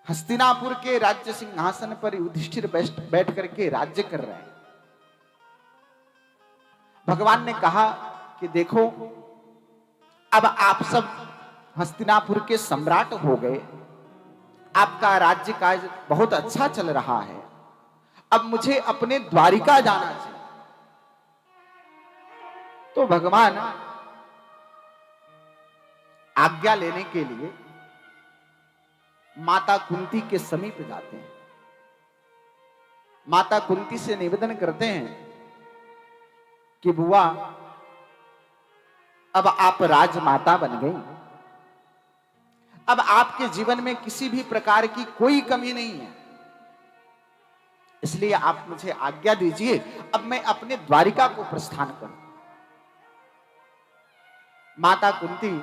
हस्तिनापुर के राज्य सिंहासन पर युधिष्ठिर बैठ करके राज्य कर रहे हैं। भगवान ने कहा कि देखो, अब आप सब हस्तिनापुर के सम्राट हो गए, आपका राज्य काज बहुत अच्छा चल रहा है, अब मुझे अपने द्वारिका जाना चाहिए। तो भगवान आज्ञा लेने के लिए माता कुंती के समीप जाते हैं। माता कुंती से निवेदन करते हैं कि बुआ, अब आप राजमाता बन गई, अब आपके जीवन में किसी भी प्रकार की कोई कमी नहीं है, इसलिए आप मुझे आज्ञा दीजिए, अब मैं अपने द्वारिका को प्रस्थान करूं। माता कुंती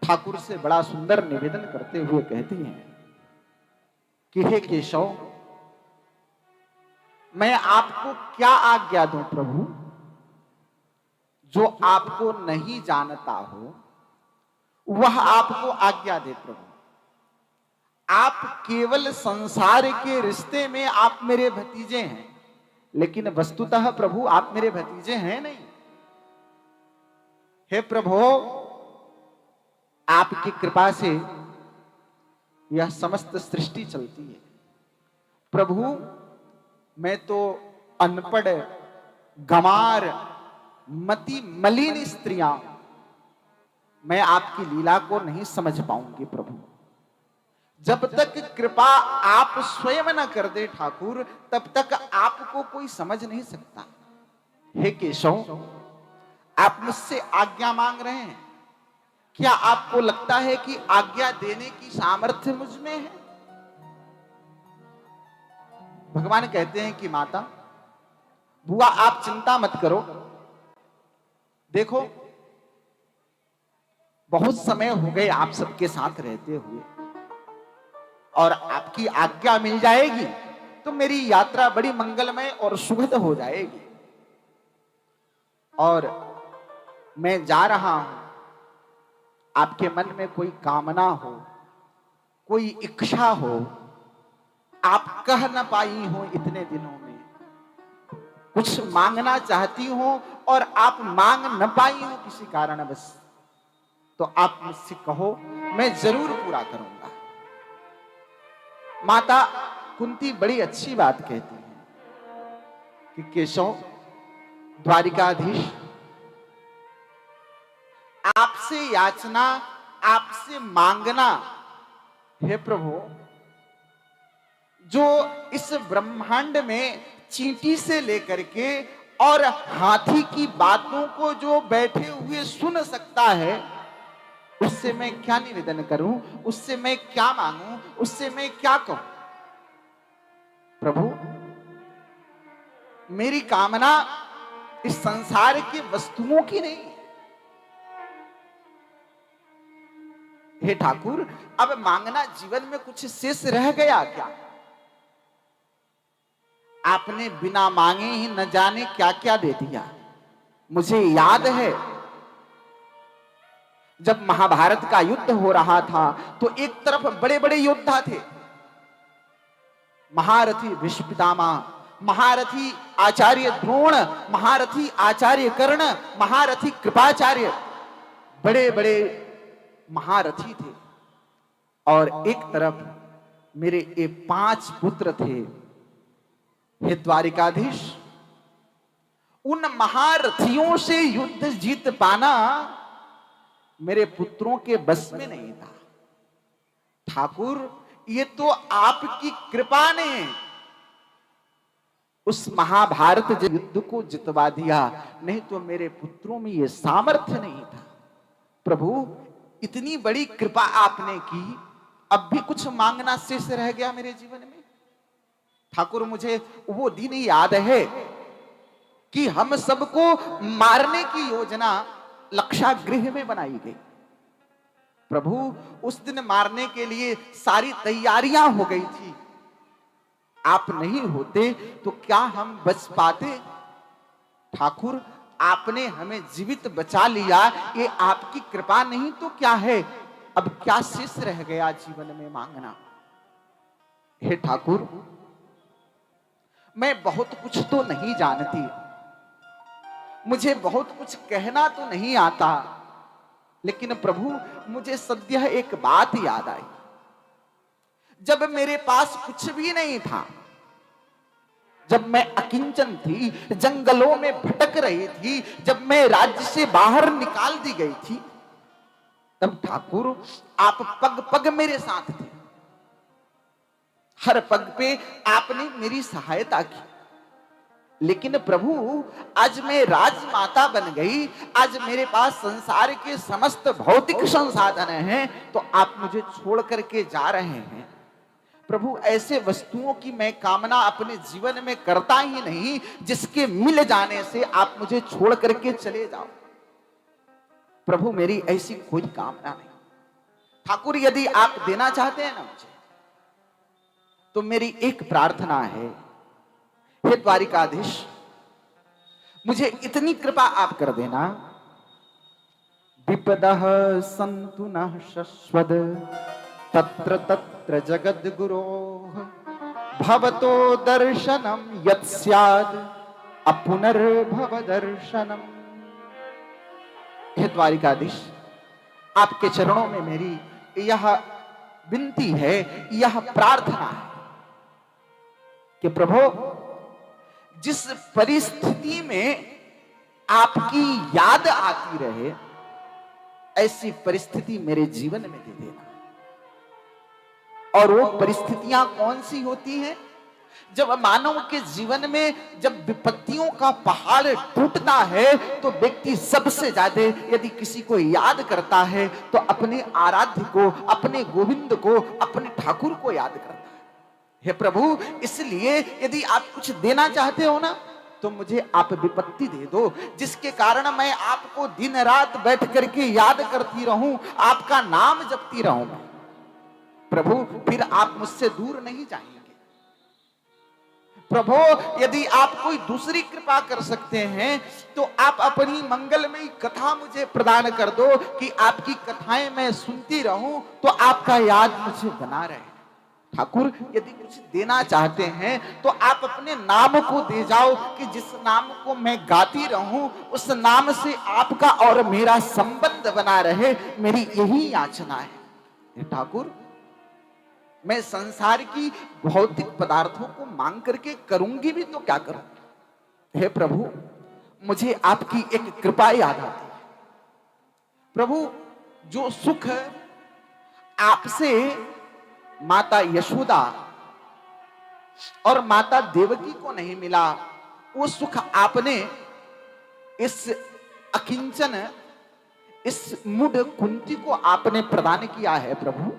ठाकुर से बड़ा सुंदर निवेदन करते हुए कहती हैं कि हे केशव, मैं आपको क्या आज्ञा दूं प्रभु? जो आपको नहीं जानता हो वह आपको आज्ञा दे प्रभु। आप केवल संसार के रिश्ते में आप मेरे भतीजे हैं, लेकिन वस्तुतः प्रभु आप मेरे भतीजे हैं नहीं। हे प्रभु, आपकी कृपा से यह समस्त सृष्टि चलती है। प्रभु, मैं तो अनपढ़, गंवार, मति मलिन स्त्रियां, मैं आपकी लीला को नहीं समझ पाऊंगी प्रभु। जब तक कृपा आप स्वयं न कर दे ठाकुर, तब तक आपको कोई समझ नहीं सकता। हे केशव, आप मुझसे आज्ञा मांग रहे हैं, क्या आपको लगता है कि आज्ञा देने की सामर्थ्य मुझ में है? भगवान कहते हैं कि माता, बुआ आप चिंता मत करो, देखो बहुत समय हो गए आप सबके साथ रहते हुए, और आपकी आज्ञा मिल जाएगी तो मेरी यात्रा बड़ी मंगलमय और सुखद हो जाएगी। और मैं जा रहा हूं, आपके मन में कोई कामना हो, कोई इच्छा हो, आप कह न पाई हो इतने दिनों में, कुछ मांगना चाहती हो और आप मांग न पाई हो किसी कारणवश, तो आप मुझसे कहो, मैं जरूर पूरा करूंगा। माता कुंती बड़ी अच्छी बात कहती है कि केशव, द्वारिकाधीश, आपसे याचना, आपसे मांगना, हे प्रभु, जो इस ब्रह्मांड में चींटी से लेकर के और हाथी की बातों को जो बैठे हुए सुन सकता है, उससे मैं क्या निवेदन करूं, उससे मैं क्या मांगूं, उससे मैं क्या कहूं? प्रभु, मेरी कामना इस संसार की वस्तुओं की नहीं है। हे ठाकुर, अब मांगना जीवन में कुछ शेष रह गया क्या? आपने बिना मांगे ही न जाने क्या क्या दे दिया। मुझे याद है जब महाभारत का युद्ध हो रहा था तो एक तरफ बड़े बड़े योद्धा थे, महारथी भीष्म पितामह, महारथी आचार्य द्रोण, महारथी आचार्य कर्ण, महारथी कृपाचार्य, बड़े बड़े महारथी थे। और एक तरफ मेरे ये 5 पुत्र थे। हे द्वारिकाधीश, उन महारथियों से युद्ध जीत पाना मेरे पुत्रों के बस में नहीं था। ठाकुर, ये तो आपकी कृपा ने उस महाभारत युद्ध को जितवा दिया, नहीं तो मेरे पुत्रों में ये सामर्थ्य नहीं था। प्रभु, इतनी बड़ी कृपा आपने की, अब भी कुछ मांगना शेष रह गया मेरे जीवन में। ठाकुर, मुझे वो दिन याद है कि हम सबको मारने की योजना लक्षागृह में बनाई गई। प्रभु, उस दिन मारने के लिए सारी तैयारियां हो गई थी। आप नहीं होते तो क्या हम बच पाते? ठाकुर, आपने हमें जीवित बचा लिया, ये आपकी कृपा नहीं तो क्या है? अब क्या शेष रह गया जीवन में मांगना। हे ठाकुर, मैं बहुत कुछ तो नहीं जानती, मुझे बहुत कुछ कहना तो नहीं आता, लेकिन प्रभु मुझे सद्य एक बात याद आई। जब मेरे पास कुछ भी नहीं था, जब मैं अकिंचन थी, जंगलों में भटक रही थी, जब मैं राज्य से बाहर निकाल दी गई थी, तब ठाकुर आप पग पग मेरे साथ थे। हर पग पे आपने मेरी सहायता की। लेकिन प्रभु आज मैं राजमाता बन गई, आज मेरे पास संसार के समस्त भौतिक संसाधन हैं, तो आप मुझे छोड़ करके जा रहे हैं। प्रभु ऐसे वस्तुओं की मैं कामना अपने जीवन में करता ही नहीं जिसके मिल जाने से आप मुझे छोड़ करके चले जाओ। प्रभु मेरी ऐसी कोई कामना नहीं। ठाकुर यदि आप देना चाहते हैं ना मुझे, तो मेरी एक प्रार्थना है, हे द्वारिकाधीश, मुझे इतनी कृपा आप कर देना, विपदः सन्तु नः शश्वत् तत्र तत्र जगद्गुरोः भवतो दर्शनं यत् स्यात् अपुनर्भव दर्शनम्। हे द्वारिकाधीश, आपके चरणों में मेरी यह विनती है, यह प्रार्थना है कि प्रभु जिस परिस्थिति में आपकी याद आती रहे, ऐसी परिस्थिति मेरे जीवन में दे देना। और वो परिस्थितियां कौन सी होती हैं? जब मानव के जीवन में जब विपत्तियों का पहाड़ टूटता है, तो व्यक्ति सबसे ज्यादा यदि किसी को याद करता है तो अपने आराध्य को, अपने गोविंद को, अपने ठाकुर को याद करता है। हे प्रभु, इसलिए यदि आप कुछ देना चाहते हो ना, तो मुझे आप विपत्ति दे दो, जिसके कारण मैं आपको दिन रात बैठ करके याद करती रहूं, आपका नाम जपती रहूं। प्रभु फिर आप मुझसे दूर नहीं जाएंगे। प्रभु यदि आप कोई दूसरी कृपा कर सकते हैं, तो आप अपनी मंगलमयी कथा मुझे प्रदान कर दो कि आपकी कथाएं मैं सुनती रहूं, तो आपका याद मुझे बना रहे। ठाकुर यदि कुछ देना चाहते हैं तो आप अपने नाम को दे जाओ कि जिस नाम को मैं गाती रहूं, उस नाम से आपका और मेरा संबंध बना रहे। मेरी यही याचना है। ठाकुर, मैं संसार की भौतिक पदार्थों को मांग करके करूंगी भी तो क्या करूं। हे प्रभु, मुझे आपकी एक कृपा याद आती है। प्रभु, जो सुख आपसे माता यशोदा और माता देवकी को नहीं मिला, वो सुख आपने इस अकिंचन, इस मूढ़ कुंती को आपने प्रदान किया है। प्रभु,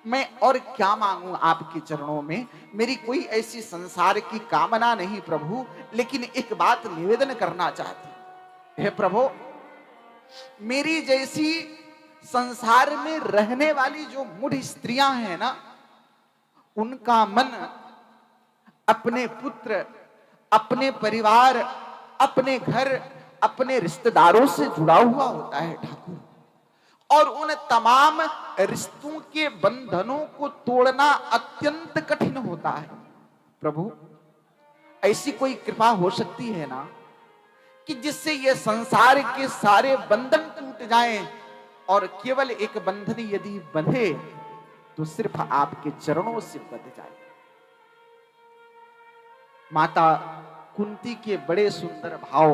मैं और क्या मांगू आपके चरणों में। मेरी कोई ऐसी संसार की कामना नहीं प्रभु, लेकिन एक बात निवेदन करना चाहती। हे प्रभु, मेरी जैसी संसार में रहने वाली जो मूढ़ स्त्रियां हैं ना, उनका मन अपने पुत्र, अपने परिवार, अपने घर, अपने रिश्तेदारों से जुड़ा हुआ होता है ठाकुर। और उन तमाम रिश्तों के बंधनों को तोड़ना अत्यंत कठिन होता है। प्रभु, ऐसी कोई कृपा हो सकती है ना कि जिससे ये संसार के सारे बंधन टूट जाएं, और केवल एक बंधन यदि बंधे तो सिर्फ आपके चरणों से बंध जाए। माता कुंती के बड़े सुंदर भाव